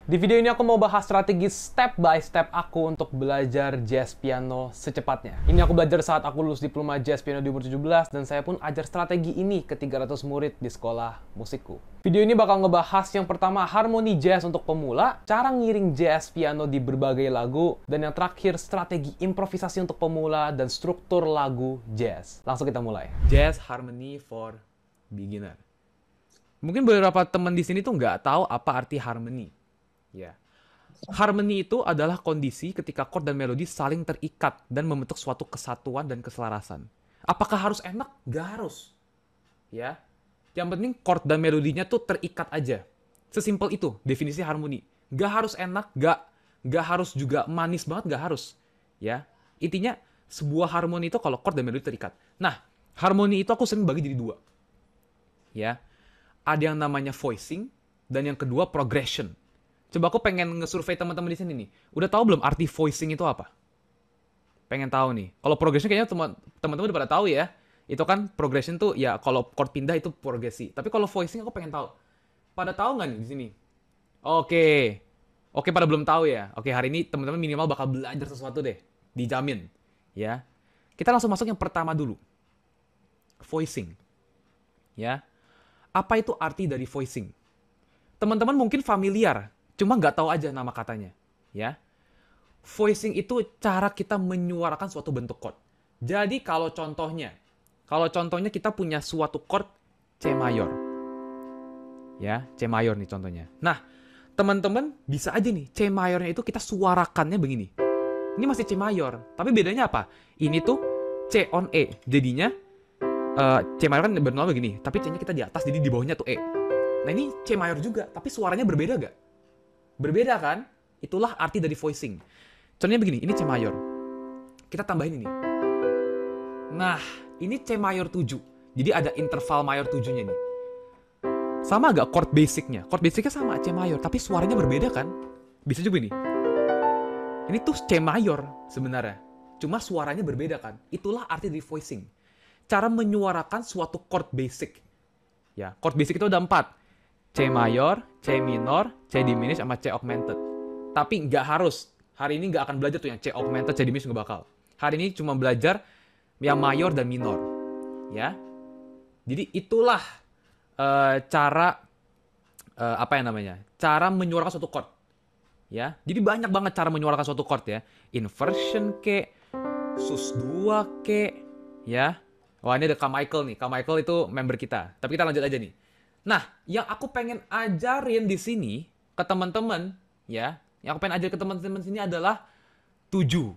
Di video ini aku mau bahas strategi step by step aku untuk belajar jazz piano secepatnya. Ini aku belajar saat aku lulus diploma jazz piano di umur 17 dan saya pun ajar strategi ini ke 300 murid di sekolah musikku. Video ini bakal ngebahas yang pertama harmoni jazz untuk pemula, cara ngiring jazz piano di berbagai lagu, dan yang terakhir strategi improvisasi untuk pemula dan struktur lagu jazz. Langsung kita mulai. Jazz Harmony for Beginner. Mungkin beberapa teman di sini tuh nggak tahu apa arti harmony. Ya. Harmony itu adalah kondisi ketika chord dan melodi saling terikat dan membentuk suatu kesatuan dan keselarasan. Apakah harus enak? Gak harus. Ya. Yang penting chord dan melodinya tuh terikat aja. Sesimpel itu definisi harmoni. Gak harus enak, gak harus juga manis banget, gak harus. Ya. Intinya sebuah harmoni itu kalau chord dan melodi terikat. Nah, harmoni itu aku sering bagi jadi dua. Ya. Ada yang namanya voicing dan yang kedua progression. Coba aku pengen nge-survey teman-teman di sini nih. Udah tahu belum arti voicing itu apa? Pengen tahu nih. Kalau progression kayaknya teman-teman udah pada tahu ya. Itu kan progression tuh ya kalau chord pindah itu progresi. Tapi kalau voicing aku pengen tahu. Pada tahu nggak nih di sini? Oke. Oke, pada belum tahu ya. Oke, hari ini teman-teman minimal bakal belajar sesuatu deh. Dijamin. Ya. Kita langsung masuk yang pertama dulu. Voicing. Ya. Apa itu arti dari voicing? Teman-teman mungkin familiar. Cuma nggak tahu aja nama katanya, ya. Voicing itu cara kita menyuarakan suatu bentuk chord. Jadi kalau contohnya kita punya suatu chord C mayor, ya, C mayor nih contohnya. Nah, teman-teman bisa aja nih C mayornya itu kita suarakannya begini. Ini masih C mayor, tapi bedanya apa? Ini tuh C on E, jadinya C mayor kan bernama begini, tapi C-nya kita di atas, jadi di bawahnya tuh E. Nah ini C mayor juga, tapi suaranya berbeda gak? Berbeda kan? Itulah arti dari voicing. Contohnya begini, ini C mayor. Kita tambahin ini. Nah, ini C mayor 7. Jadi ada interval mayor 7-nya nih. Sama gak chord basicnya? Chord basicnya sama C mayor, tapi suaranya berbeda kan? Bisa juga nih. Ini tuh C mayor sebenarnya. Cuma suaranya berbeda kan? Itulah arti dari voicing. Cara menyuarakan suatu chord basic. Ya, chord basic itu ada 4. C mayor, C minor, C diminished, sama C augmented. Tapi nggak harus. Hari ini nggak akan belajar tuh yang C augmented, C diminished, nggak bakal. Hari ini cuma belajar yang mayor dan minor. Ya. Jadi itulah cara cara menyuarakan suatu chord. Ya. Jadi banyak banget cara menyuarakan suatu chord ya. Inversion ke, sus2 ke, ya. Wah ini ada Kak Michael nih. Kak Michael itu member kita. Tapi kita lanjut aja nih. Nah, yang aku pengen ajarin di sini ke teman-teman, ya, yang aku pengen ajarin ke teman-teman sini adalah 7.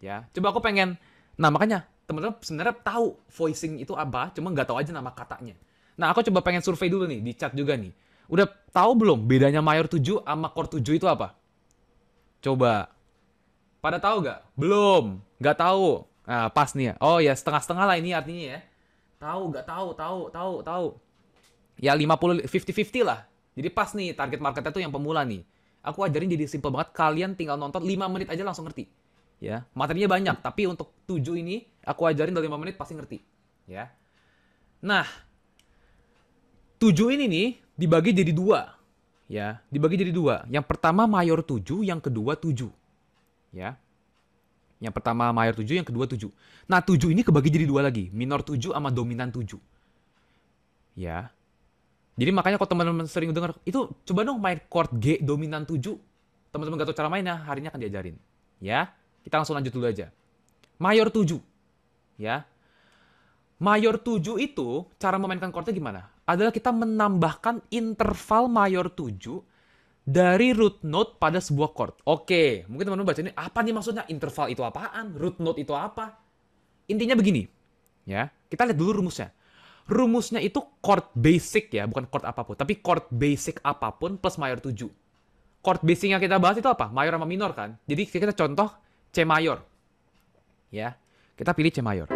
Ya, coba aku pengen, nah makanya teman-teman sebenarnya tahu voicing itu apa, cuma nggak tahu aja nama katanya. Nah, aku coba pengen survei dulu nih, di chat juga nih. Udah tahu belum bedanya mayor 7 sama chord 7 itu apa? Coba. Pada tahu nggak? Belum. Nggak tahu. Nah, pas nih ya. Oh ya, setengah-setengah lah ini artinya ya. Tahu, nggak tahu, tahu. Ya 50-50 lah. Jadi pas nih target marketnya tuh yang pemula nih. Aku ajarin jadi simple banget. Kalian tinggal nonton 5 menit aja langsung ngerti. Ya, materinya banyak, tapi untuk 7 ini aku ajarin dalam 5 menit pasti ngerti. Ya. Nah, 7 ini nih dibagi jadi 2. Ya, dibagi jadi 2. Yang pertama mayor 7, yang kedua 7. Ya. Yang pertama mayor 7, yang kedua 7. Nah, 7 ini kebagi jadi 2 lagi. Minor 7 sama dominan 7. Ya. Jadi makanya kalau teman-teman sering dengar, itu coba dong main chord G dominan 7. Teman-teman gak tahu cara mainnya, hari ini akan diajarin. Ya, kita langsung lanjut dulu aja. Mayor 7. Ya. Mayor 7 itu, cara memainkan chordnya gimana? Adalah kita menambahkan interval mayor 7 dari root note pada sebuah chord. Oke, mungkin teman-teman baca ini, apa nih maksudnya? Interval itu apaan? Root note itu apa? Intinya begini. Ya, kita lihat dulu rumusnya. Rumusnya itu chord basic ya, bukan chord apapun. Tapi chord basic apapun plus mayor 7. Chord basic yang kita bahas itu apa? Mayor sama minor kan? Jadi kita contoh C mayor. Ya, kita pilih C mayor.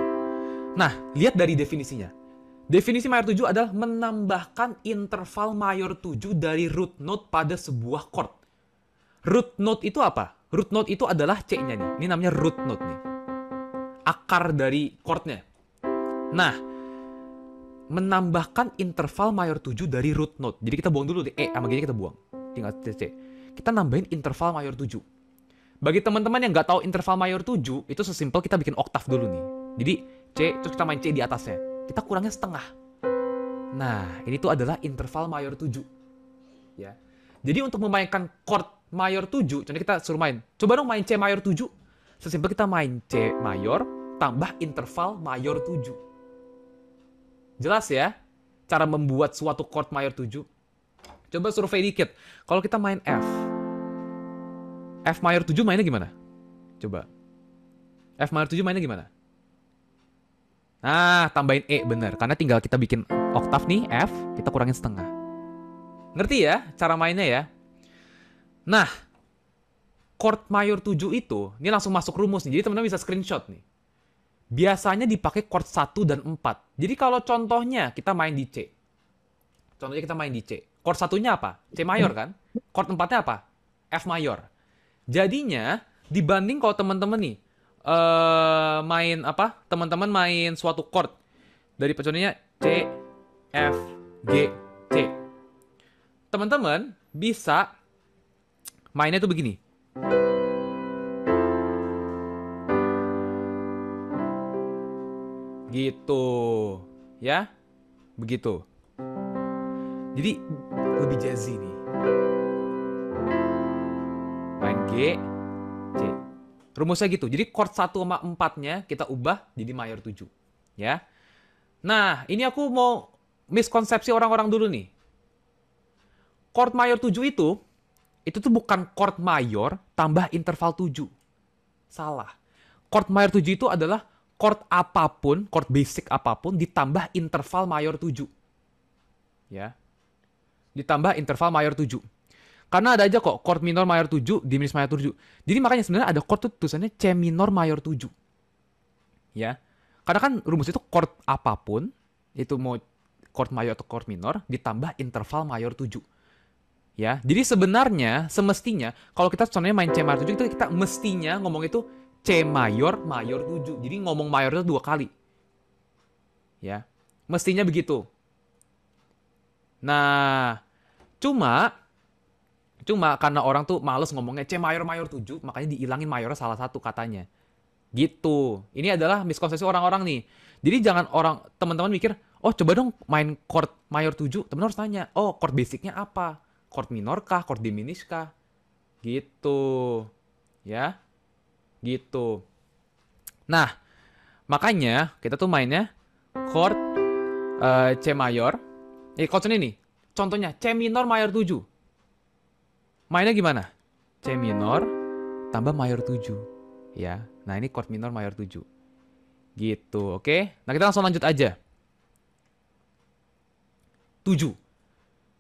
Nah, lihat dari definisinya. Definisi mayor 7 adalah menambahkan interval mayor 7 dari root note pada sebuah chord. Root note itu apa? Root note itu adalah C-nya nih. Ini namanya root note nih. Akar dari chordnya. Nah, menambahkan interval mayor 7 dari root note. Jadi kita buang dulu deh E sama G kita buang. Tinggal C. kita nambahin interval mayor 7. Bagi teman-teman yang nggak tahu interval mayor 7, itu sesimpel kita bikin oktav dulu nih. Jadi C, terus kita main C di atasnya. Kita kurangnya setengah. Nah, ini tuh adalah interval mayor 7. Ya. Jadi untuk memainkan chord mayor 7, contohnya kita suruh main. Coba dong main C mayor 7. Sesimpel kita main C mayor tambah interval mayor 7. Jelas ya? Cara membuat suatu chord mayor 7. Coba survei dikit. Kalau kita main F mayor 7 mainnya gimana? Coba. F mayor 7 mainnya gimana? Nah, tambahin E bener. Karena tinggal kita bikin oktav nih, F, kita kurangin setengah. Ngerti ya cara mainnya ya? Nah, chord mayor 7 itu, ini langsung masuk rumus nih. Jadi teman-teman bisa screenshot nih. Biasanya dipakai chord 1 dan 4. Jadi kalau contohnya kita main di C. Contohnya kita main di C. Chord 1-nya apa? C mayor kan? Chord 4-nya apa? F mayor. Jadinya dibanding kalau teman-teman nih main apa? Teman-teman main suatu chord dari contohnya C, F, G, C. Teman-teman bisa mainnya tuh begini. Gitu. Ya. Begitu. Jadi lebih jazzy nih. Main G, C. Rumusnya gitu. Jadi chord 1 sama 4-nya kita ubah jadi mayor 7. Ya. Nah, ini aku mau miskonsepsi orang-orang dulu nih. Chord mayor 7 itu tuh bukan chord mayor tambah interval 7. Salah. Chord mayor 7 itu adalah chord apapun, chord basic apapun ditambah interval mayor 7. Ya. Ditambah interval mayor 7. Karena ada aja kok chord minor mayor 7, diminis mayor 7. Jadi makanya sebenarnya ada chord tuh tulisannya C minor mayor 7. Ya. Karena kan rumus itu chord apapun, itu mau chord mayor atau chord minor, ditambah interval mayor 7. Ya. Jadi sebenarnya, semestinya, kalau kita contohnya main C mayor 7, itu kita mestinya ngomong itu C mayor mayor 7. Jadi ngomong mayor itu 2 kali. Ya. Mestinya begitu. Nah, cuma karena orang tuh males ngomongnya C mayor mayor 7, makanya dihilangin mayornya salah satu katanya. Gitu. Ini adalah miskonsepsi orang-orang nih. Jadi jangan teman-teman mikir, oh coba dong main chord mayor 7. Teman-teman harus tanya, oh chord basicnya apa? Chord minor kah? Chord diminis kah? Gitu. Ya. Gitu. Nah, makanya kita tuh mainnya chord C mayor. Chord ini nih. Contohnya C minor mayor 7. Mainnya gimana? C minor tambah mayor 7. Ya. Nah, ini chord minor mayor 7. Gitu, oke? Nah, kita langsung lanjut aja. 7.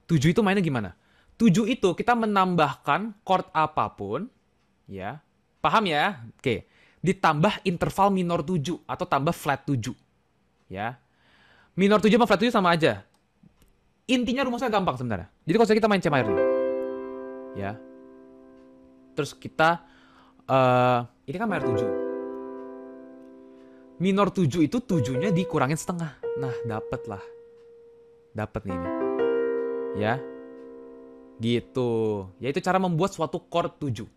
7 itu mainnya gimana? 7 itu kita menambahkan chord apapun, ya. Paham ya? Oke. Ditambah interval minor 7 atau tambah flat 7. Ya. Minor 7 sama flat 7 sama aja. Intinya rumusnya gampang sebenarnya. Jadi kalau kita main C mayor nih. Ya. Terus kita ini kan mayor 7. Minor 7 itu 7-nya dikurangin setengah. Nah, dapet lah. Dapet nih ini. Ya. Gitu. Yaitu cara membuat suatu chord 7.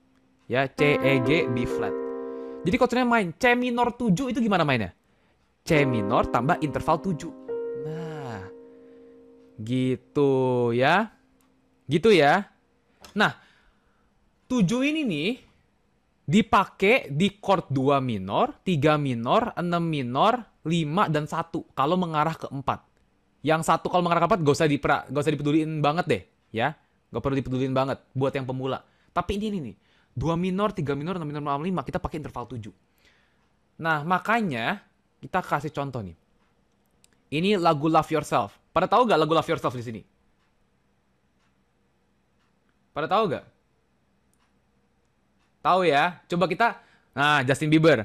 Ya, C, E, G, B flat. Jadi chordnya main C minor 7 itu gimana mainnya? C minor tambah interval 7. Nah. Gitu ya. Gitu ya. Nah, 7 ini nih dipakai di chord 2 minor, 3 minor, 6 minor, 5 dan 1 kalau mengarah ke 4. Yang 1 kalau mengarah ke 4 gak usah dipeduliin banget deh, ya. Gak perlu dipeduliin banget buat yang pemula. Tapi ini nih, 2 minor, 3 minor, 6 minor, 5 kita pakai interval 7. Nah, makanya kita kasih contoh nih. Ini lagu Love Yourself. Pada tahu gak lagu Love Yourself di sini? Pada tahu gak? Tahu ya? Coba kita, nah Justin Bieber.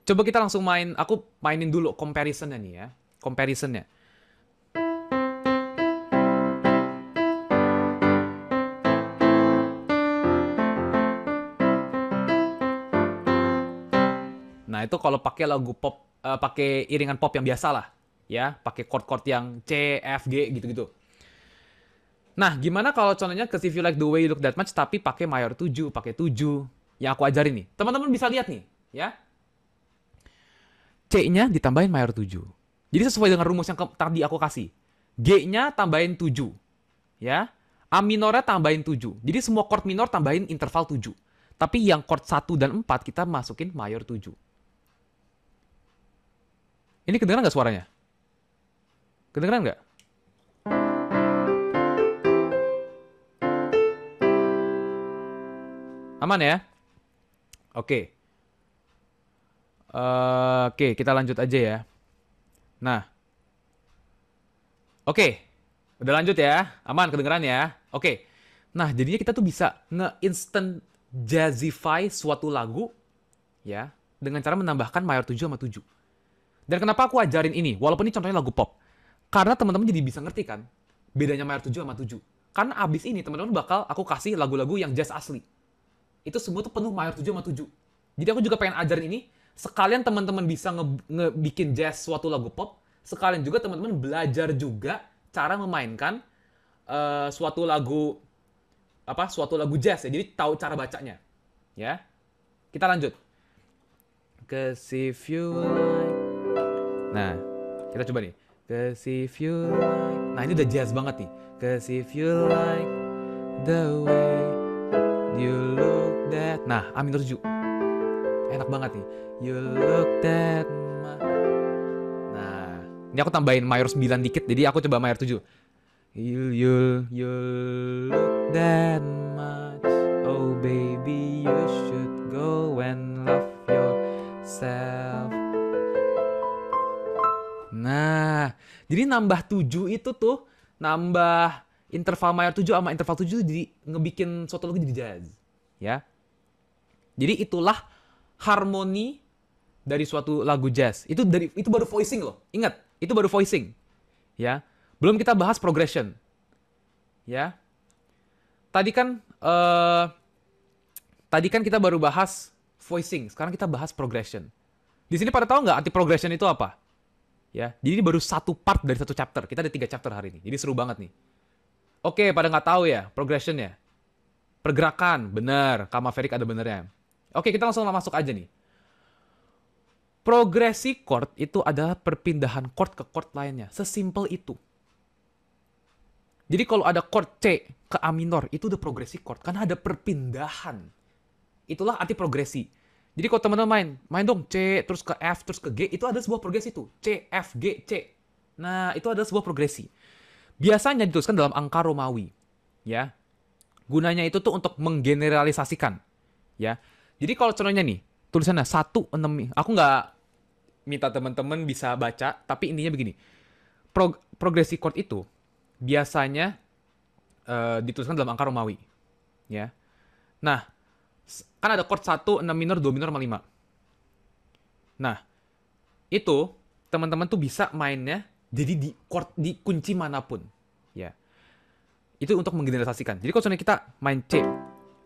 Coba kita langsung aku mainin dulu comparisonnya nih ya. Comparisonnya. Nah itu kalau pakai lagu pop, pakai iringan pop yang biasa lah. Ya, pakai chord-chord yang C, F, G gitu-gitu. Nah, gimana kalau contohnya Cause If You Like The Way You Look That Much tapi pakai mayor 7, pakai 7 yang aku ajarin nih. Teman-teman bisa lihat nih, ya. C-nya ditambahin mayor 7. Jadi sesuai dengan rumus yang tadi aku kasih. G-nya tambahin 7, ya. A minornya tambahin 7. Jadi semua chord minor tambahin interval 7. Tapi yang chord 1 dan 4 kita masukin mayor 7. Ini kedengeran nggak suaranya? Kedengeran nggak? Aman ya? Oke. Oke, kita lanjut aja ya. Nah. Oke. Udah lanjut ya. Aman, kedengeran ya? Oke. Nah, jadinya kita tuh bisa nge-instant jazzify suatu lagu ya dengan cara menambahkan mayor 7 sama 7. Dan kenapa aku ajarin ini? Walaupun ini contohnya lagu pop. Karena teman-teman jadi bisa ngerti kan bedanya mayor 7 sama 7. Karena abis ini teman-teman bakal aku kasih lagu-lagu yang jazz asli. Itu semua tuh penuh mayor 7 sama 7. Jadi aku juga pengen ajarin ini, sekalian teman-teman bisa ngebikin jazz suatu lagu pop, sekalian juga teman-teman belajar juga cara memainkan suatu lagu jazz ya. Jadi tahu cara bacanya. Ya. Kita lanjut. Cause if you like. Nah, kita coba nih. Cause if you like. Nah, ini udah jazz banget nih. Cause if you like the way you look that. Nah, A minor 7. Enak banget nih. You look that much. Nah, ini aku tambahin mayor 9 dikit. Jadi aku coba mayor 7. You look that much. Oh baby, you should go and love yourself. Nah, jadi nambah 7 itu tuh nambah interval mayor 7 sama interval 7 jadi ngebikin suatu lagu jadi jazz, ya. Jadi itulah harmoni dari suatu lagu jazz. Itu baru voicing loh. Ingat, itu baru voicing. Ya. Belum kita bahas progression. Ya. Tadi kan kita baru bahas voicing, sekarang kita bahas progression. Di sini pada tahu nggak anti progression itu apa? Ya, jadi ini baru satu part dari satu chapter. Kita ada 3 chapter hari ini. Jadi seru banget nih. Oke, pada nggak tahu ya progression ya. Pergerakan, bener. Kak Maverick ada benernya. Oke, kita langsung masuk aja nih. Progresi chord itu adalah perpindahan chord ke chord lainnya. Sesimpel itu. Jadi kalau ada chord C ke A minor, itu udah progresi chord. Karena ada perpindahan. Itulah arti progresi. Jadi kalau teman-teman main dong C, terus ke F, terus ke G, itu ada sebuah progresi tuh. C, F, G, C. Nah, itu ada sebuah progresi. Biasanya dituliskan dalam angka Romawi. Ya. Gunanya itu tuh untuk menggeneralisasikan. Ya. Jadi kalau contohnya nih, tulisannya 1, 6. Aku nggak minta teman-teman bisa baca, tapi intinya begini. Progresi chord itu biasanya dituliskan dalam angka Romawi. Ya. Nah, kan ada chord 1, 6 minor, 2 minor, sama 5. Nah, itu teman-teman tuh bisa mainnya jadi di chord di kunci manapun. Ya. Itu untuk menggeneralisasikan. Jadi kalau contohnya kita main C,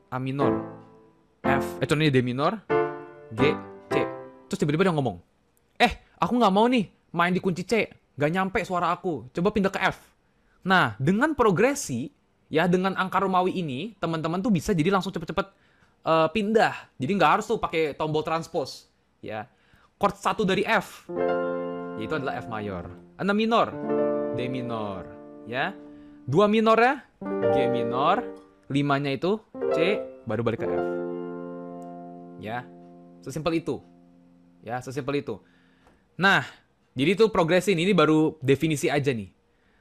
A minor, F, contohnya D minor, G, C. Terus tiba-tiba dia ngomong, aku nggak mau nih main di kunci C, nggak nyampe suara aku, coba pindah ke F. Nah, dengan progresi, ya dengan angka Romawi ini, teman-teman tuh bisa jadi langsung cepet-cepet pindah. Jadi nggak harus tuh pakai tombol transpose. Ya. Chord 1 dari F, yaitu adalah F mayor. 6 minor, D minor. Ya. 2 minornya, G minor. 5-nya itu C, baru balik ke F. Ya. Sesimpel itu. Ya, sesimpel itu. Nah, jadi itu progresi ini baru definisi aja nih.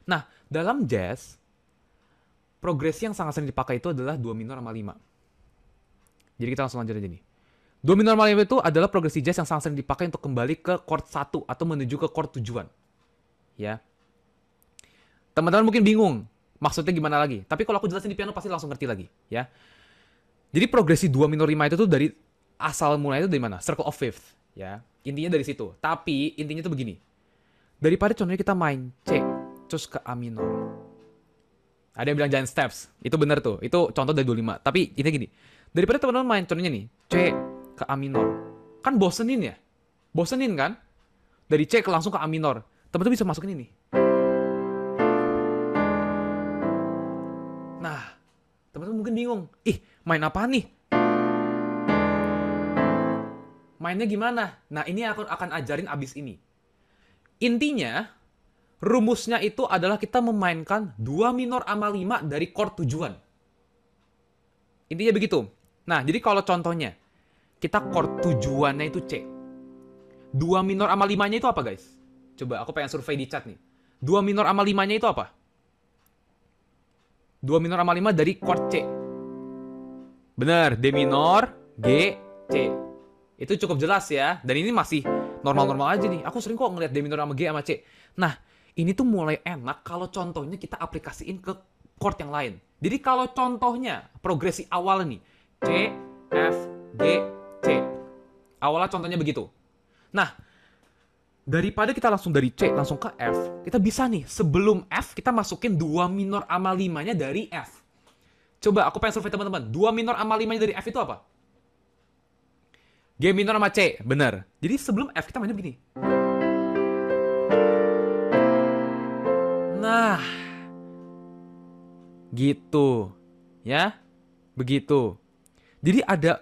Nah, dalam jazz, progresi yang sangat sering dipakai itu adalah 2 minor sama 5. Jadi kita langsung lanjut aja nih. Do minor sama 5 itu adalah progresi jazz yang sangat sering dipakai untuk kembali ke chord 1 atau menuju ke chord tujuan. Ya. Teman-teman mungkin bingung maksudnya gimana lagi. Tapi kalau aku jelasin di piano pasti langsung ngerti lagi, ya. Jadi progresi 2 minor 5 itu tuh dari asal mulanya itu dari mana? Circle of fifth, ya. Intinya dari situ. Tapi intinya tuh begini. Daripada contohnya kita main C terus ke A minor. Ada yang bilang giant steps. Itu benar tuh. Itu contoh dari 25. Tapi intinya gini. Daripada teman-teman main contohnya nih, C ke A minor. Kan bosenin ya? Bosenin kan? Dari C ke langsung ke A minor. Teman-teman bisa masukin ini. kan bingung. Ih, main apa nih? Mainnya gimana? Nah, ini aku akan ajarin abis ini. Intinya, rumusnya itu adalah kita memainkan 2 minor sama 5 dari chord tujuan. Intinya begitu. Nah, jadi kalau contohnya, kita chord tujuannya itu C. 2 minor sama 5-nya itu apa, guys? Coba, aku pengen survei di chat nih. 2 minor sama 5-nya itu apa? 2 minor sama 5 dari chord C. Bener, D minor, G, C. Itu cukup jelas ya. Dan ini masih normal-normal aja nih. Aku sering kok ngeliat D minor sama G sama C. Nah, ini tuh mulai enak kalau contohnya kita aplikasiin ke chord yang lain. Jadi kalau contohnya progresi awal nih, C, F, G, C. Awalnya contohnya begitu. Nah, daripada kita langsung dari C langsung ke F, kita bisa nih sebelum F kita masukin 2 minor sama 5-nya dari F. Coba aku pengen survei teman-teman. 2 minor sama 5-nya dari F itu apa? G minor sama C, bener. Jadi sebelum F kita mainnya begini. Nah, gitu. Ya, begitu. Jadi ada,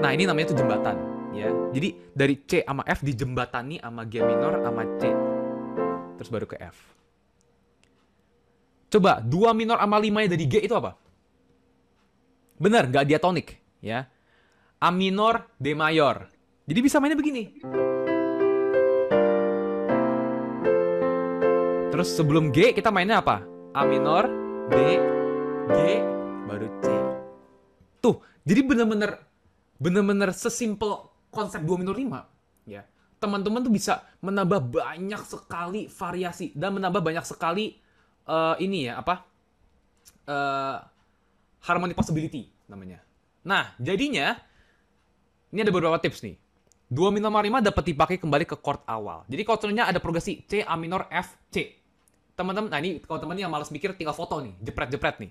nah ini namanya tuh jembatan. Ya, jadi dari C sama F dijembatani sama G minor sama C. Terus baru ke F. Coba, 2 minor sama 5-nya dari G itu apa? Bener, gak diatonik. Ya. A minor, D mayor. Jadi bisa mainnya begini. Terus sebelum G kita mainnya apa? A minor, D, G, baru C. Tuh, jadi bener-bener sesimpel konsep 2 minor 5. Ya. Teman-teman tuh bisa menambah banyak sekali variasi dan menambah banyak sekali harmonic possibility namanya. Nah, jadinya ini ada beberapa tips nih. 2 minor 5 dapat dipakai kembali ke chord awal. Jadi chordnya ada progresi C, A minor, F, C. Teman-teman, nah ini kalau teman yang malas mikir tinggal foto nih, jepret-jepret nih.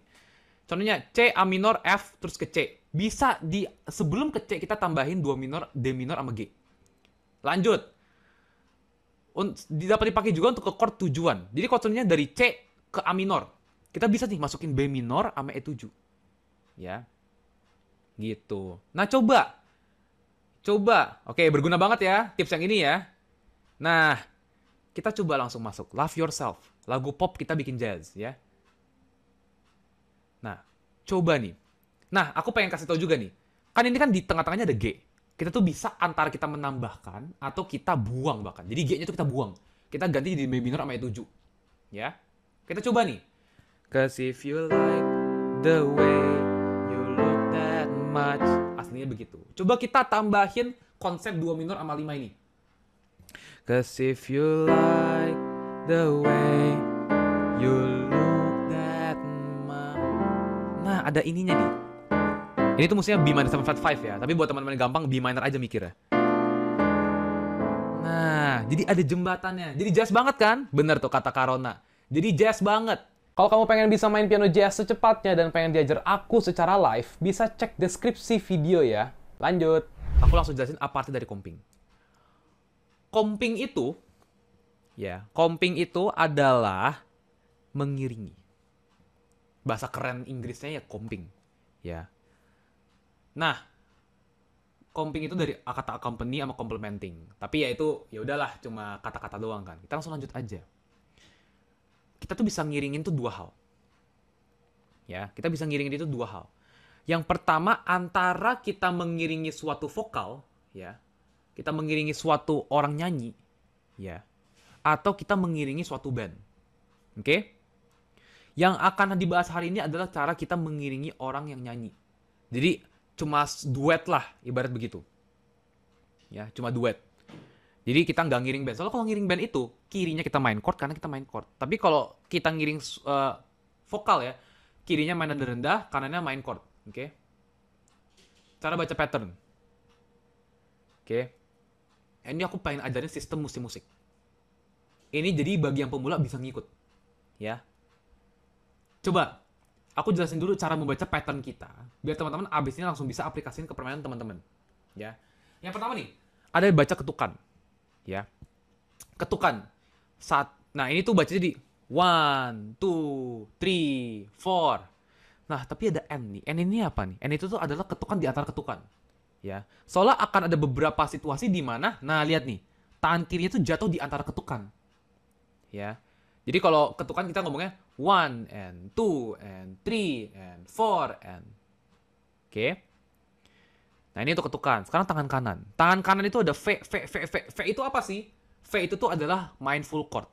Contohnya C, A minor, F, terus ke C. Bisa sebelum ke C kita tambahin 2 minor, D minor sama G. Lanjut. Dapat dipakai juga untuk ke chord tujuan. Jadi chordnya dari C ke A minor. Kita bisa nih masukin B minor sama E7. Ya. Gitu. Nah, coba. Oke, berguna banget ya tips yang ini ya. Nah, kita coba langsung masuk. Love Yourself. Lagu pop kita bikin jazz ya. Nah, coba nih. Nah, aku pengen kasih tahu juga nih. Kan ini kan di tengah-tengahnya ada G. Kita tuh bisa antara kita menambahkan atau kita buang bahkan. Jadi G-nya tuh kita buang. Kita ganti jadi B minor sama E7. Ya. Kita coba nih. 'Cause if you like the way you look that much. Aslinya begitu. Coba kita tambahin konsep 2 minor sama 5 ini. 'Cause if you like the way you look that much. Nah, ada ininya nih. Ini tuh mestinya B minor 7 flat 5 ya. Tapi buat teman-teman yang gampang, B minor aja mikirnya. Nah, jadi ada jembatannya. Jadi jazz banget kan? Bener tuh kata Karona. Jadi jazz banget. Kalau kamu pengen bisa main piano jazz secepatnya dan pengen diajar aku secara live, bisa cek deskripsi video ya. Lanjut. Aku langsung jelasin apa arti dari comping. Comping itu adalah mengiringi. Bahasa keren Inggrisnya ya comping. Ya. Nah, comping itu dari kata accompany sama complementing. Tapi ya itu ya udahlah cuma kata-kata doang kan. Kita langsung lanjut aja. Kita tuh bisa ngiringin tuh 2 hal. Ya, kita bisa ngiringin itu 2 hal. Yang pertama antara kita mengiringi suatu vokal, ya. Kita mengiringi suatu orang nyanyi, ya. Atau kita mengiringi suatu band. Oke? Yang akan dibahas hari ini adalah cara kita mengiringi orang yang nyanyi. Jadi cuma duet lah, ibarat begitu. Ya, cuma duet. Jadi kita nggak ngiring band. Soalnya kalau ngiring band itu, kirinya kita main chord karena kita main chord. Tapi kalau kita ngiring vokal ya, kirinya main nada rendah, kanannya main chord. Oke? Cara baca pattern. Oke? Ini aku pengen ajarin sistem musik-musik. Ini jadi bagi yang pemula bisa ngikut. Ya. Coba aku jelasin dulu cara membaca pattern kita, biar teman-teman abis ini langsung bisa aplikasiin ke permainan teman-teman. Ya. Yang pertama nih, ada baca ketukan. Ya. Ketukan. Nah, ini tuh bacanya di 1, 2, 3, 4. Nah, tapi ada N nih. N ini apa nih? N itu tuh adalah ketukan di antara ketukan. Ya. Soalnya akan ada beberapa situasi di mana, nah lihat nih, tangan kirinya tuh jatuh di antara ketukan. Ya. Jadi kalau ketukan kita ngomongnya 1 and 2 and 3 and 4 and oke. Nah, ini untuk ketukan. Sekarang tangan kanan. Tangan kanan itu ada V, V, V, V. V itu apa sih? V itu tuh adalah main full chord.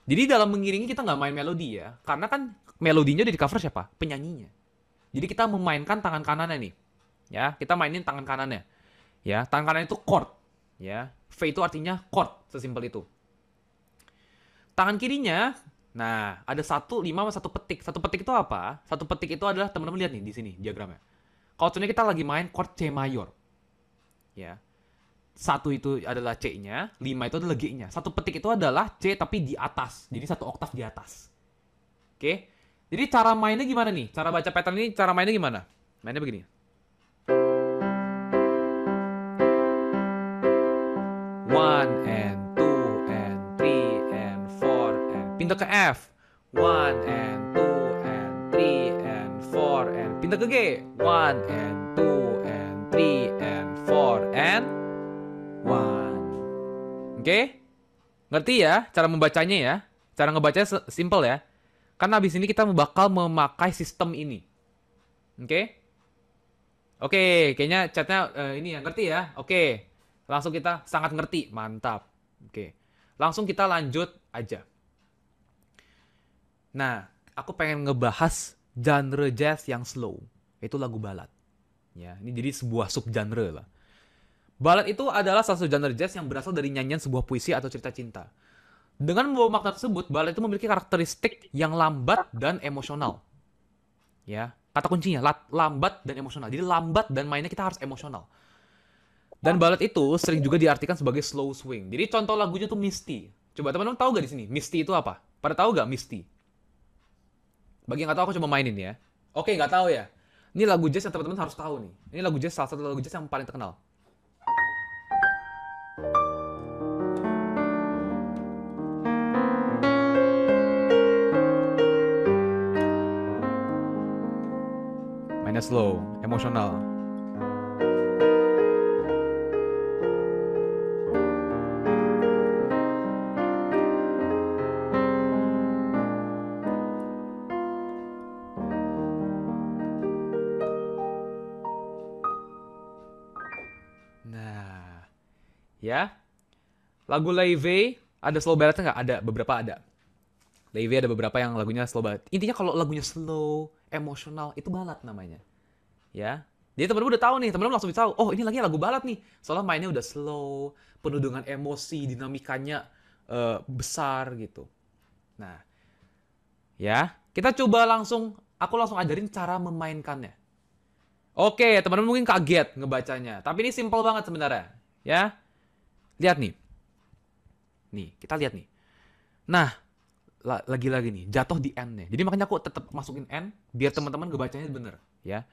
Jadi dalam mengiringi kita nggak main melodi ya. Karena kan melodinya udah di cover siapa? Penyanyinya. Jadi kita memainkan tangan kanannya nih. Ya, kita mainin tangan kanannya. Ya, tangan kanan itu chord. Ya, V itu artinya chord, sesimpel itu. Tangan kirinya, nah ada 1, 5 sama 1 petik. 1 petik itu apa? 1 petik itu adalah, teman-teman lihat nih di sini diagramnya. Contohnya kita lagi main chord C mayor. Ya. 1 itu adalah C-nya, 5 itu adalah G-nya. 1 petik itu adalah C tapi di atas. Jadi 1 oktav di atas. Oke. Jadi cara mainnya gimana nih? Cara baca pattern ini, cara mainnya gimana? Mainnya begini. 1 and 2 and 3 and 4 and pindah ke F. 1 and 2 and 3 and 4 and pindah ke G. 1 and 2 and 3 and 4 and 1. Oke? Ngerti ya cara membacanya ya? Cara ngebacanya simple ya. Karena habis ini kita bakal memakai sistem ini. Oke? Oke, kayaknya chatnya ini ya, ngerti ya? Oke, langsung kita sangat ngerti, mantap. Oke, langsung kita lanjut aja. Nah, aku pengen ngebahas genre jazz yang slow, itu lagu ballad. Ya, ini jadi sebuah subgenre lah. Ballad itu adalah salah satu genre jazz yang berasal dari nyanyian sebuah puisi atau cerita cinta. Dengan membawa makna tersebut, ballad itu memiliki karakteristik yang lambat dan emosional. Ya, kata kuncinya lambat dan emosional. Jadi lambat dan mainnya kita harus emosional. Dan ballad itu sering juga diartikan sebagai slow swing. Jadi contoh lagunya tuh Misty. Coba teman-teman tahu gak di sini? Misty itu apa? Pada tahu gak Misty? Bagi yang nggak tahu aku coba mainin ya. Oke, nggak tahu ya. Ini lagu jazz yang teman-teman harus tahu nih. Ini lagu jazz, salah satu lagu jazz yang paling terkenal. Mainnya slow, emosional. Nah, ya. Lagu Levy ada slow balladnya nggak? Ada, beberapa ada. Levy ada beberapa yang lagunya slow ballad. Intinya kalau lagunya slow, emosional, itu ballad namanya. Ya. Jadi teman-teman udah tahu nih, teman-teman langsung bisa tahu, oh ini lagi lagu ballad nih. Soalnya mainnya udah slow, penuh dengan emosi, dinamikanya besar gitu. Nah, ya, kita coba aku langsung ajarin cara memainkannya. Oke, teman-teman mungkin kaget ngebacanya, tapi ini simple banget sebenarnya, ya. Lihat nih. Nih, kita lihat nih. Nah, lagi-lagi nih, jatuh di N-nya. Jadi makanya aku tetap masukin N, biar teman-teman ngebacanya bener, ya.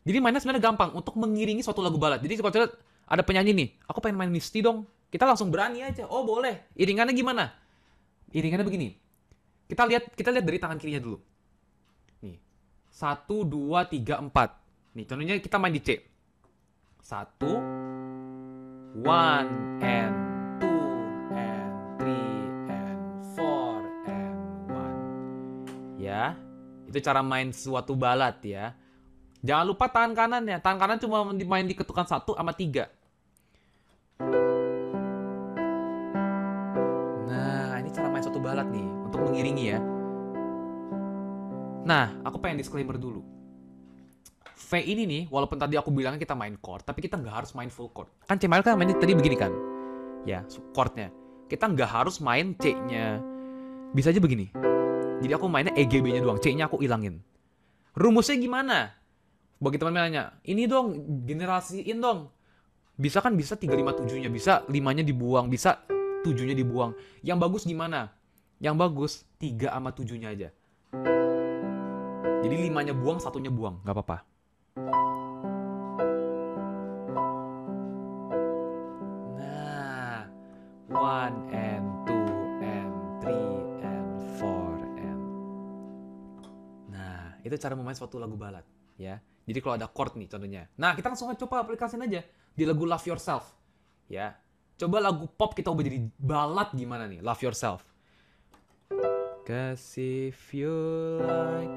Jadi mainnya sebenarnya gampang untuk mengiringi suatu lagu ballad. Jadi kalau ada penyanyi nih, aku pengen main Misty dong. Kita langsung berani aja. Oh boleh. Iringannya gimana? Iringannya begini. Kita lihat dari tangan kirinya dulu. Nih, 1, 2, 3, 4. Nih, contohnya kita main di C. 1, 1 and 2 and 3 and 4 and 1. Ya, itu cara main suatu ballad ya. Jangan lupa tangan kanannya. Tangan kanan cuma main di ketukan 1 sama 3. Nah, ini cara main suatu ballad nih. Untuk mengiringi ya. Nah, aku pengen disclaimer dulu. V ini nih, walaupun tadi aku bilangnya kita main chord, tapi kita nggak harus main full chord. Kan C mayor kan mainnya tadi begini kan? Ya, chordnya. Kita nggak harus main C-nya. Bisa aja begini. Jadi aku mainnya EGB-nya doang. C-nya aku ilangin. Rumusnya gimana? Bagi teman nanya, ini dong, generasiin dong. Bisa kan bisa 357-nya, bisa 5-nya dibuang, bisa 7-nya dibuang. Yang bagus gimana? Yang bagus 3 sama 7-nya aja. Jadi 5-nya buang, 1-nya buang, nggak apa-apa. Nah, 1 and 2 and 3 and 4 and... Nah, Itu cara memain suatu lagu balad, ya. Jadi kalau ada chord nih contohnya. Nah, kita langsung coba aplikasiin aja di lagu Love Yourself, ya. Coba lagu pop kita ubah jadi balad gimana nih? Love Yourself. 'Cause if you like.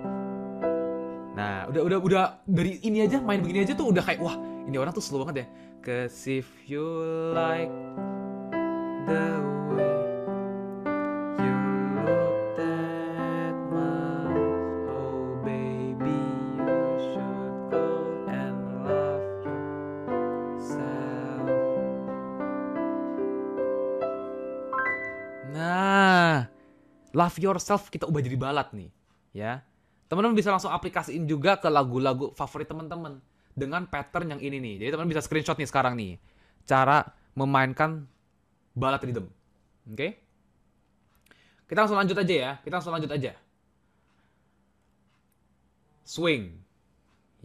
Nah, udah dari ini aja, main begini aja tuh udah kayak wah, ini orang tuh slow banget ya. 'Cause if you like the way you look that much, oh baby, you should go and love yourself. Nah, Love Yourself kita ubah jadi balad nih, ya. Teman-teman bisa langsung aplikasiin juga ke lagu-lagu favorit teman-teman dengan pattern yang ini nih. Jadi teman-teman bisa screenshot nih sekarang nih. Cara memainkan balad rhythm. Oke? Kita langsung lanjut aja ya. Kita langsung lanjut aja. Swing.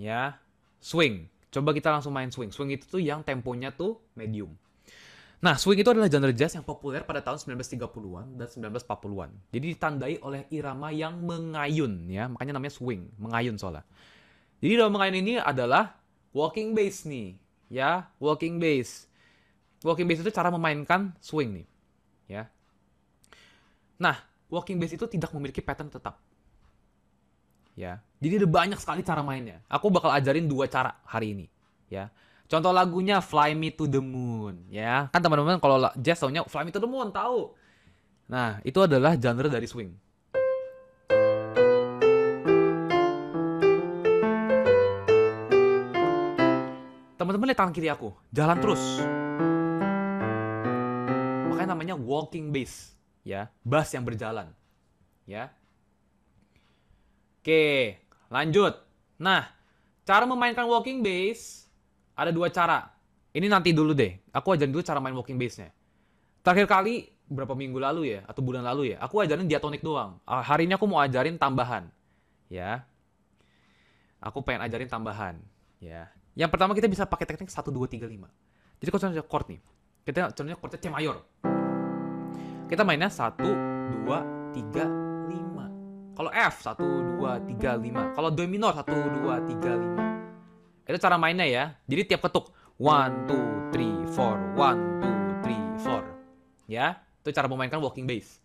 Ya. Swing. Coba kita langsung main swing. Swing itu tuh yang temponya tuh medium. Nah, swing itu adalah genre jazz yang populer pada tahun 1930-an dan 1940-an. Jadi ditandai oleh irama yang mengayun, ya. Makanya namanya swing, mengayun soalnya. Jadi dalam mengayun ini adalah walking bass nih, ya, walking bass. Walking bass itu cara memainkan swing nih, ya. Nah, walking bass itu tidak memiliki pattern tetap. Ya. Jadi ada banyak sekali cara mainnya. Aku bakal ajarin 2 cara hari ini, ya. Contoh lagunya Fly Me to the Moon, ya. Kan teman-teman kalau jazz taunya Fly Me to the Moon, tahu. Nah, itu adalah genre dari swing. Teman-teman lihat tangan kiri aku, jalan terus. Makanya namanya walking bass, ya. Bass yang berjalan, ya. Oke, lanjut. Nah, cara memainkan walking bass ada 2 cara. Ini nanti dulu deh. Aku ajarin dulu cara main walking bass-nya. Terakhir kali, berapa minggu lalu ya? Atau bulan lalu ya? Aku ajarin diatonik doang. Hari ini aku mau ajarin tambahan. Ya. Aku pengen ajarin tambahan. Ya. Yang pertama kita bisa pakai teknik 1, 2, 3, 5. Jadi kalau contohnya chord nih. Kita contohnya chordnya C mayor. Kita mainnya 1, 2, 3, 5. Kalau F, 1, 2, 3, 5. Kalau Do minor, 1, 2, 3, 5. Itu cara mainnya ya. Jadi tiap ketuk 1, 2, 3, 4, 1, 2, 3, 4. Ya, itu cara memainkan walking bass.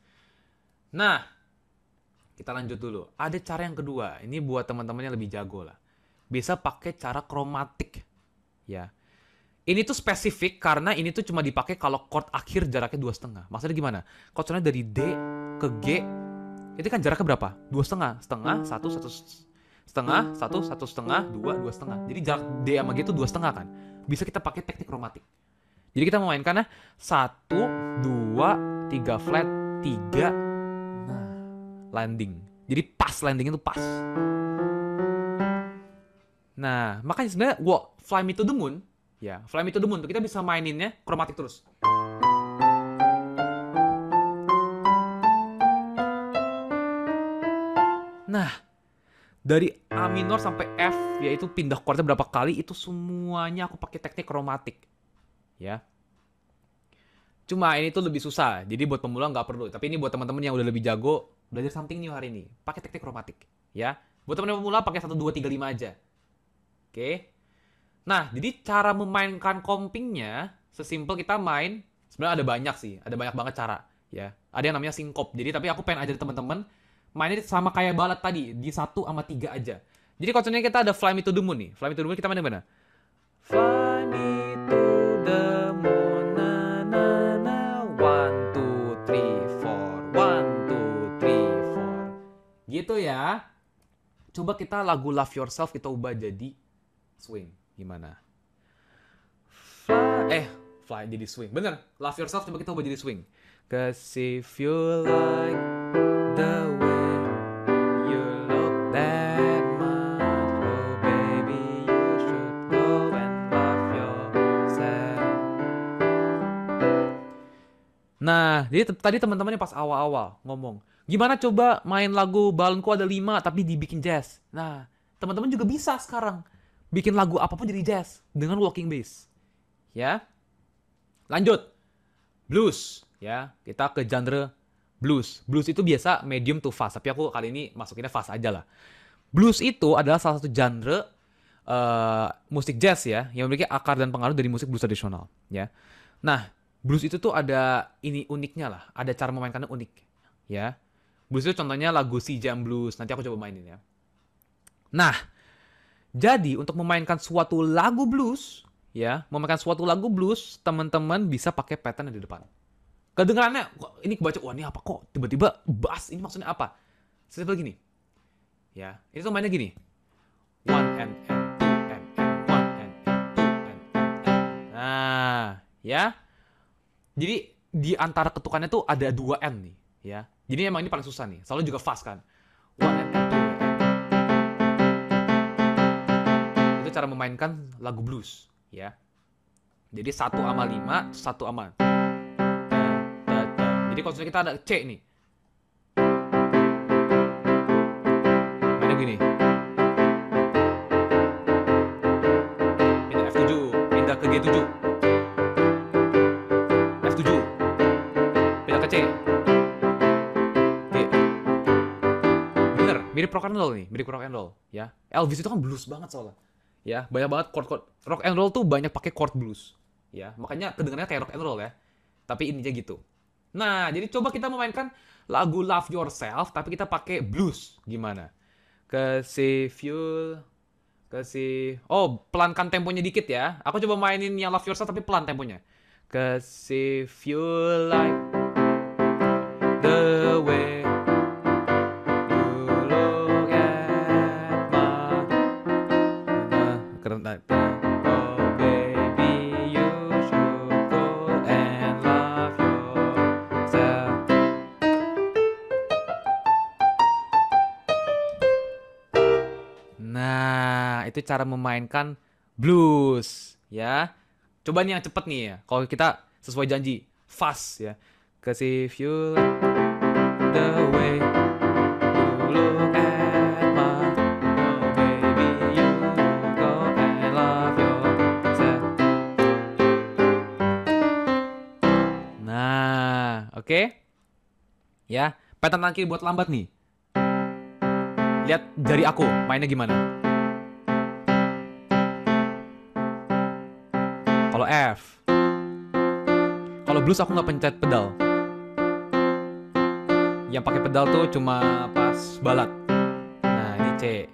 Nah, kita lanjut dulu. Ada cara yang kedua. Ini buat teman-teman yang lebih jago lah. Bisa pakai cara kromatik. Ya. Ini tuh spesifik karena ini tuh cuma dipakai kalau chord akhir jaraknya 2,5. Maksudnya gimana? Chordnya dari D ke G, itu kan jaraknya berapa? 2,5. Setengah, 1, 1 setengah, 1, 1 setengah, 2, 2 setengah. Jadi jarak D sama G itu 2 setengah kan. Bisa kita pakai teknik kromatik. Jadi kita memainkannya 1, 2, 3 flat, 3. Nah, landing. Jadi pas, landing itu pas. Nah, makanya sebenarnya Fly Me to the Moon, ya, Fly Me to the Moon tuh kita bisa maininnya kromatik terus. Nah, dari A minor sampai F, yaitu pindah chordnya berapa kali, itu semuanya aku pakai teknik kromatik. Ya. Cuma ini tuh lebih susah, jadi buat pemula nggak perlu. Tapi ini buat teman-teman yang udah lebih jago, belajar something new hari ini. Pakai teknik kromatik. Ya. Buat teman-teman pemula pakai 1, 2, 3, 5 aja. Oke. Nah, jadi cara memainkan compingnya, sesimpel kita main, sebenarnya ada banyak sih. Ada banyak banget cara. Ya. Ada yang namanya syncop. Jadi, tapi aku pengen ajarin teman-teman, mainnya sama kayak balad tadi, di 1 sama 3 aja. Jadi contohnya kita ada Fly Me to the Moon nih. Fly Me to the Moon kita mainnya mana? Fly me to the moon, na na na, 1, 2, 3, 4, 1, 2, 3, 4. Gitu ya. Coba kita lagu Love Yourself kita ubah jadi swing. Gimana? Fly jadi swing. Bener, Love Yourself coba kita ubah jadi swing. 'Cause if you like the way you look that much, oh baby, you should go and love yourself. Nah, jadi tadi teman-temannya pas awal-awal ngomong, gimana coba main lagu Balonku Ada 5 tapi dibikin jazz. Nah, teman-teman juga bisa sekarang bikin lagu apapun jadi jazz dengan walking bass. Ya. Lanjut. Blues, ya. Kita ke genre blues. Blues itu biasa medium to fast, tapi aku kali ini masukinnya fast aja lah. Blues itu adalah salah satu genre musik jazz ya, yang memiliki akar dan pengaruh dari musik blues tradisional ya. Nah, blues itu tuh ada ini uniknya lah, ada cara memainkannya unik ya. Blues itu contohnya lagu Si Jam Blues, nanti aku coba mainin ya. Nah, jadi untuk memainkan suatu lagu blues ya, memainkan suatu lagu blues, teman-teman bisa pakai pattern yang di depan. Kedengarannya ini kebaca, wah ini apa kok tiba-tiba bass, ini maksudnya apa? Simpel gini. Ya, ini tuh mainnya gini. One and two and one and two and. Nah, ya. Jadi di antara ketukannya tuh ada 2 N nih, ya. Jadi emang ini paling susah nih. Selalu juga fast kan. One and two and. Itu cara memainkan lagu blues, ya. Jadi 1 sama 5, 1 sama. Jadi kalau kita ada C nih. Mainnya gini. Pindah F7, pindah ke G7. F7. Pindah ke C. G. Bener, mirip rock and roll nih, mirip rock and roll, ya. Elvis itu kan blues banget soalnya. Ya, banyak banget chord-chord. Rock and roll tuh banyak pakai chord blues. Ya, makanya kedengarannya kayak rock and roll ya. Tapi intinya gitu. Nah, jadi coba kita memainkan lagu Love Yourself, tapi kita pakai blues. Gimana? Oh, pelankan temponya dikit ya. Aku coba mainin yang Love Yourself tapi pelan temponya. 'Cause if you like the way you look at my oh baby you should go and love yourself. Nah, itu cara memainkan blues ya. Coba nih yang cepet nih ya. Kalau kita sesuai janji, fast ya. 'Cause if you the way you look at my oh baby you go and love yourself. Nah, oke. Ya, pattern tangan kiri buat lambat nih. Lihat jari aku mainnya gimana. Kalau F. Kalau blues aku nggak pencet pedal. Yang pakai pedal tuh cuma pas balat. Nah, ini C.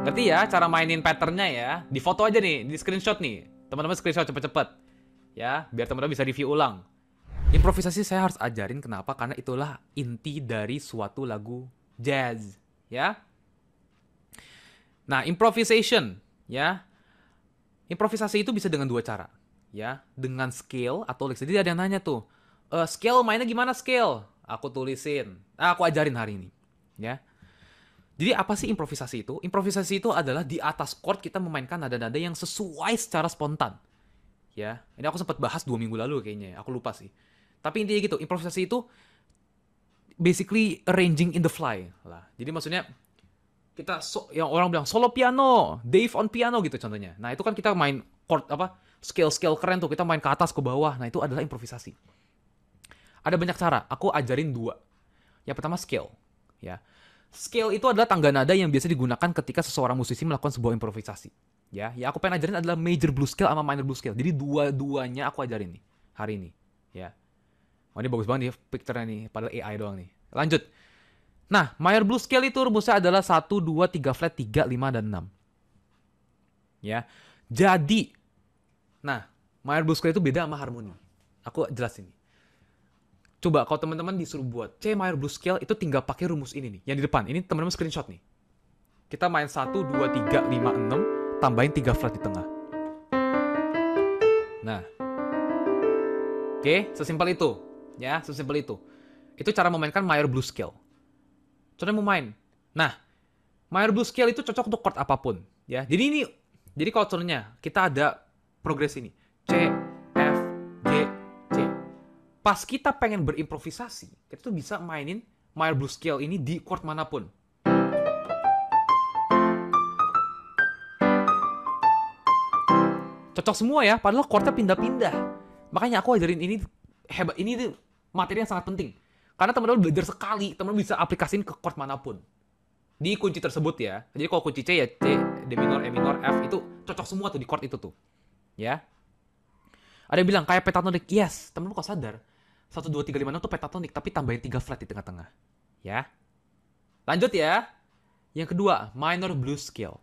Ngerti ya cara mainin patternnya ya? Di foto aja nih, di screenshot nih. Teman-teman screenshot cepet-cepet. Ya, biar teman-teman bisa review ulang. Improvisasi saya harus ajarin kenapa? Karena itulah inti dari suatu lagu jazz, ya. Nah, improvisation, ya. Improvisasi itu bisa dengan 2 cara, ya. Dengan scale atau lick. Jadi ada yang nanya tuh, scale mainnya gimana scale? Aku tulisin, aku ajarin hari ini, ya. Jadi apa sih improvisasi itu? Improvisasi itu adalah di atas chord kita memainkan nada-nada yang sesuai secara spontan, ya. Ini aku sempat bahas 2 minggu lalu kayaknya, aku lupa sih. Tapi intinya gitu, improvisasi itu basically arranging in the fly lah. Jadi maksudnya kita yang orang bilang solo piano, Dave on piano gitu contohnya. Nah, itu kan kita main chord scale keren tuh, kita main ke atas ke bawah. Nah, itu adalah improvisasi. Ada banyak cara, aku ajarin 2. Yang pertama scale, ya. Scale itu adalah tangga nada yang biasa digunakan ketika seseorang musisi melakukan sebuah improvisasi. Ya, aku pengen ajarin adalah major blues scale sama minor blues scale. Jadi dua-duanya aku ajarin nih hari ini, ya. Oh, ini bagus banget nih picture-nya nih, padahal AI doang nih. Lanjut. Nah, minor blues scale itu rumusnya adalah 1, 2, 3 flat, 3, 5, dan 6. Ya. Jadi, nah, minor blues scale itu beda sama harmoni. Aku jelasin nih. Coba kalau teman-teman disuruh buat C minor blues scale itu tinggal pakai rumus ini nih, yang di depan. Ini teman-teman screenshot nih. Kita main 1, 2, 3, 5, 6, tambahin 3 flat di tengah. Nah. Oke, sesimpel itu. Ya, sesimpel itu. Itu cara memainkan minor blues scale. Contohnya mau main. Nah, minor blues scale itu cocok untuk chord apapun, ya. Jadi kalau contohnya kita ada progres ini. C, F, G, C. Pas kita pengen berimprovisasi, kita tuh bisa mainin minor blues scale ini di chord manapun. Cocok semua ya, padahal chordnya pindah-pindah. Makanya aku ajarin ini hebat, ini materi yang sangat penting. Karena teman-teman belajar sekali, teman-teman bisa aplikasiin ke chord manapun. di kunci tersebut ya. Jadi kalau kunci C ya C, D minor, E minor, F itu cocok semua tuh di chord itu tuh. Ya. Ada yang bilang kayak pentatonic. Yes, temen lu kok sadar. 1, 2, 3, 5, 6 tuh pentatonic, tapi tambahin 3 flat di tengah-tengah. Ya. Lanjut ya. Yang kedua, minor blues scale.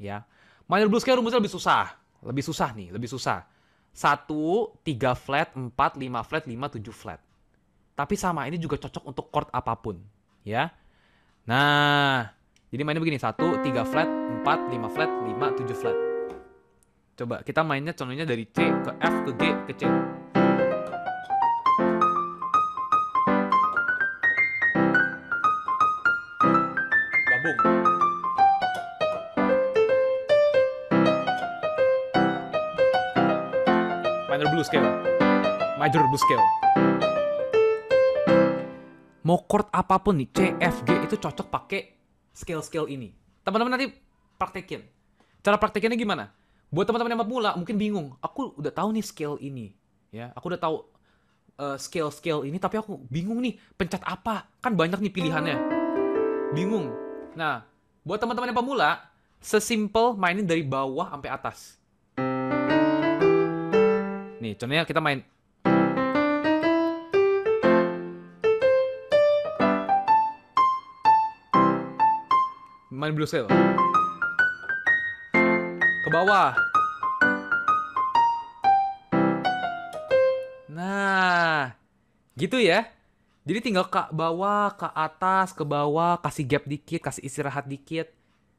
Ya. Minor blues scale rumusnya lebih susah. Lebih susah nih, lebih susah. 1, 3 flat, 4, 5 flat, 5, 7 flat. Tapi sama, ini juga cocok untuk chord apapun. Ya. Nah, jadi mainnya begini. 1, 3 flat, 4, 5 flat, 5, 7 flat. Coba kita mainnya contohnya dari C ke F ke G ke C. Gabung. Minor blues scale. Major blues scale. Mau chord apapun nih, C, F, G itu cocok pakai scale-scale ini. Teman-teman nanti praktekin. Cara praktekinnya gimana? Buat teman-teman yang pemula mungkin bingung. Aku udah tahu nih scale ini, ya. Aku udah tahu scale-scale ini, tapi aku bingung nih pencet apa. Kan banyak nih pilihannya. Bingung. Nah, buat teman-teman yang pemula, sesimpel mainin dari bawah sampai atas. Nih, contohnya kita main. Main blues scale. Ke bawah. Nah, gitu ya. Jadi tinggal ke bawah, ke atas, ke bawah, kasih gap dikit, kasih istirahat dikit.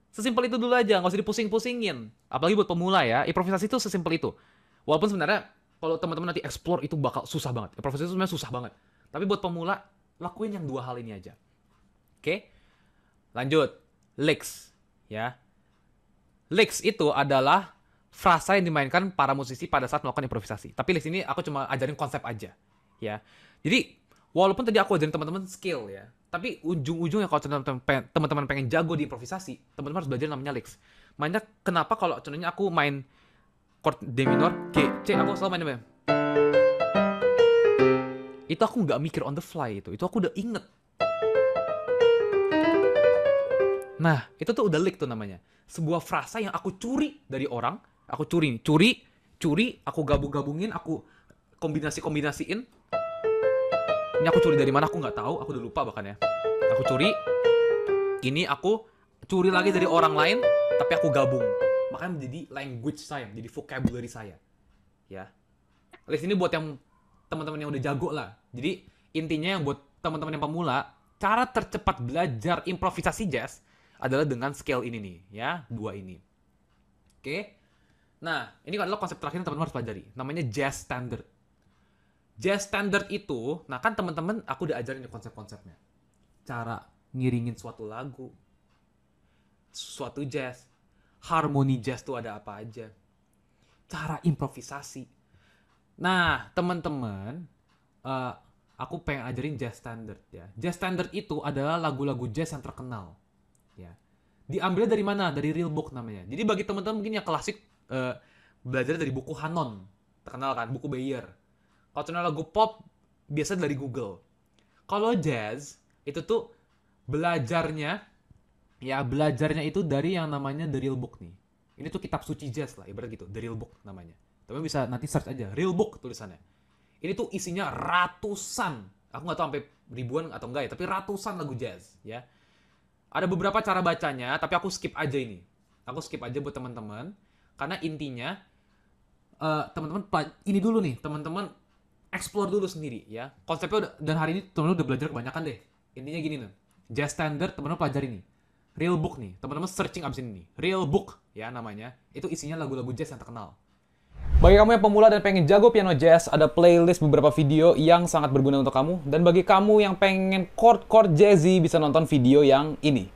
Sesimpel itu dulu aja, nggak usah dipusing-pusingin. Apalagi buat pemula ya, improvisasi itu sesimpel itu. Walaupun sebenarnya kalau teman-teman nanti explore itu bakal susah banget. Improvisasi itu sebenarnya susah banget. Tapi buat pemula, lakuin yang 2 hal ini aja. Oke? Lanjut. Licks, ya. Licks itu adalah frasa yang dimainkan para musisi pada saat melakukan improvisasi. Tapi licks ini aku cuma ajarin konsep aja, ya. Jadi walaupun tadi aku ajarin teman-teman skill ya, tapi ujung-ujungnya kalau teman-teman pengen jago di improvisasi, teman-teman harus belajar namanya licks. Makanya kenapa kalau contohnya aku main chord D minor, G, C, aku selalu main namanya. Itu aku nggak mikir on the fly itu aku udah inget. Nah, itu tuh udah lick tuh namanya. Sebuah frasa yang aku curi dari orang. Aku curi, aku gabung-gabungin, aku kombinasi-kombinasiin. Ini aku curi dari mana, aku nggak tahu, aku udah lupa bahkan ya. Aku curi, ini aku curi lagi dari orang lain, tapi aku gabung. Makanya menjadi language saya, menjadi vocabulary saya. Ya. List ini buat yang teman-teman yang udah jago lah. Jadi, intinya yang buat teman-teman yang pemula, cara tercepat belajar improvisasi jazz adalah dengan scale ini nih, ya, 2 ini. Oke. Nah, ini adalah konsep terakhir yang teman-teman harus pelajari. Namanya jazz standard. Jazz standard itu, nah kan teman-teman aku udah ajarin konsep-konsepnya. Cara ngiringin suatu lagu, suatu jazz, harmoni jazz itu ada apa aja. Cara improvisasi. Nah, teman-teman, aku pengen ajarin jazz standard ya. Jazz standard itu adalah lagu-lagu jazz yang terkenal. Ya. Diambilnya dari mana? Dari real book namanya. Jadi bagi teman-teman mungkin yang klasik belajar dari buku Hanon, terkenal kan, buku Beyer. Kalau contohnya lagu pop biasa dari Google. Kalau jazz itu tuh belajarnya itu dari yang namanya The Real Book nih. Ini tuh kitab suci jazz lah, ibarat gitu, The Real Book namanya. Tapi bisa nanti search aja, Real Book tulisannya. Ini tuh isinya ratusan, aku nggak tahu sampai ribuan atau enggak ya, tapi ratusan lagu jazz ya. Ada beberapa cara bacanya, tapi aku skip aja ini. Aku skip aja buat teman-teman. Karena intinya, teman-teman, ini dulu nih, teman-teman explore dulu sendiri ya. Konsepnya udah, dan hari ini teman-teman udah belajar kebanyakan deh. Intinya gini nih, jazz standard teman-teman pelajari nih. Real Book nih, teman-teman searching abis ini nih. Real Book ya namanya. Itu isinya lagu-lagu jazz yang terkenal. Bagi kamu yang pemula dan pengen jago piano jazz, ada playlist beberapa video yang sangat berguna untuk kamu. Dan bagi kamu yang pengen chord-chord jazzy, bisa nonton video yang ini.